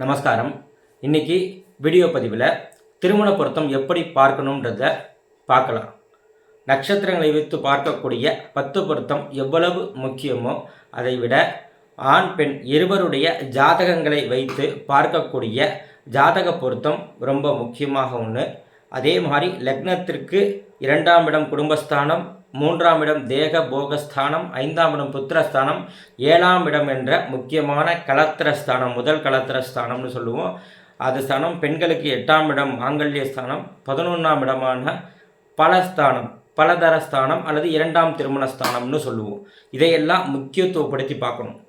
நமஸ்காரம். இன்னைக்கு வீடியோ பதிவில் திருமண பொருத்தம் எப்படி பார்க்கணுன்றத பார்க்கலாம். நட்சத்திரங்களை வைத்து பார்க்கக்கூடிய 10 பொருத்தம் எவ்வளவு முக்கியமோ அதை விட ஆண் பெண் இருவருடைய ஜாதகங்களை வைத்து பார்க்கக்கூடிய ஜாதக பொருத்தம் ரொம்ப முக்கியமாக ஒன்று. அதே மாதிரி லக்னத்திற்கு 2ஆம் இடம் குடும்பஸ்தானம், 3ஆம் இடம் தேக போகஸ்தானம், 5ஆம் இடம் புத்திரஸ்தானம், 7ஆம் இடம் என்ற முக்கியமான கலத்திரஸ்தானம், முதல் கலத்திரஸ்தானம்னு சொல்லுவோம். அது ஸ்தானம். பெண்களுக்கு 8ஆம் இடம் மாங்கல்யஸ்தானம், 11ஆம் இடமான பலஸ்தானம், பலதரஸ்தானம் அல்லது 2ஆம் திருமணஸ்தானம்னு சொல்லுவோம். இதையெல்லாம் முக்கியத்துவப்படுத்தி பார்க்கணும்.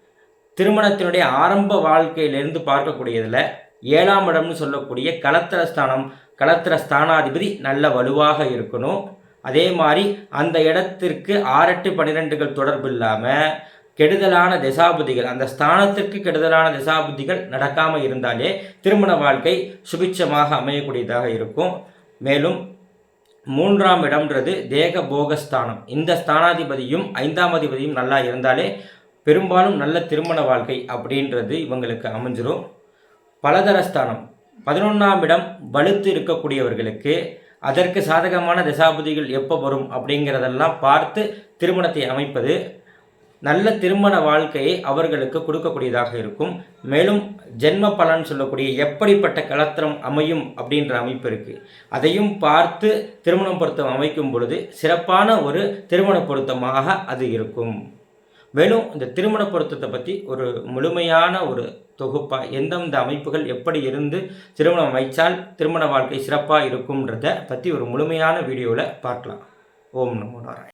திருமணத்தினுடைய ஆரம்ப வாழ்க்கையிலிருந்து பார்க்கக்கூடியதில் 7ஆம் இடம்னு சொல்லக்கூடிய கலத்திரஸ்தானம், கலத்திரஸ்தானாதிபதி நல்ல வலுவாக இருக்கணும். அதே மாதிரி அந்த இடத்திற்கு 6-8-12 தொடர்பு இல்லாமல் கெடுதலான திசாபுத்திகள், அந்த ஸ்தானத்திற்கு கெடுதலான திசாபுத்திகள் நடக்காமல் இருந்தாலே திருமண வாழ்க்கை சுபிட்சமாக அமையக்கூடியதாக இருக்கும். மேலும் 3ஆம் இடம்ன்றது தேக போகஸ்தானம். இந்த ஸ்தானாதிபதியும் 5ஆம் அதிபதியும் நல்லா இருந்தாலே பெரும்பாலும் நல்ல திருமண வாழ்க்கை அப்படின்றது இவங்களுக்கு அமைஞ்சிரும். பலதரஸ்தானம் 11ஆம் இடம் வலுத்து இருக்கக்கூடியவர்களுக்கு அதற்கு சாதகமான திசாபுதிகள் எப்போ வரும் அப்படிங்கிறதெல்லாம் பார்த்து திருமணத்தை அமைப்பது நல்ல திருமண வாழ்க்கையை அவர்களுக்கு கொடுக்கக்கூடியதாக இருக்கும். மேலும் ஜென்ம பலன் சொல்லக்கூடிய எப்படிப்பட்ட கலத்திரம் அமையும் அப்படின்ற அமைப்பு இருக்குது. அதையும் பார்த்து திருமணம் பொருத்தம் அமைக்கும் பொழுது சிறப்பான ஒரு திருமண பொருத்தமாக அது இருக்கும். மேலும் இந்த திருமண பொருத்தத்தை பற்றி ஒரு முழுமையான ஒரு தொகுப்பாக எந்தெந்த அமைப்புகள் எப்படி இருந்து திருமணம் அமைச்சால் திருமண வாழ்க்கை சிறப்பாக இருக்கும்ன்றதை பற்றி ஒரு முழுமையான வீடியோவில் பார்க்கலாம். ஓம் நமோ நாராயண.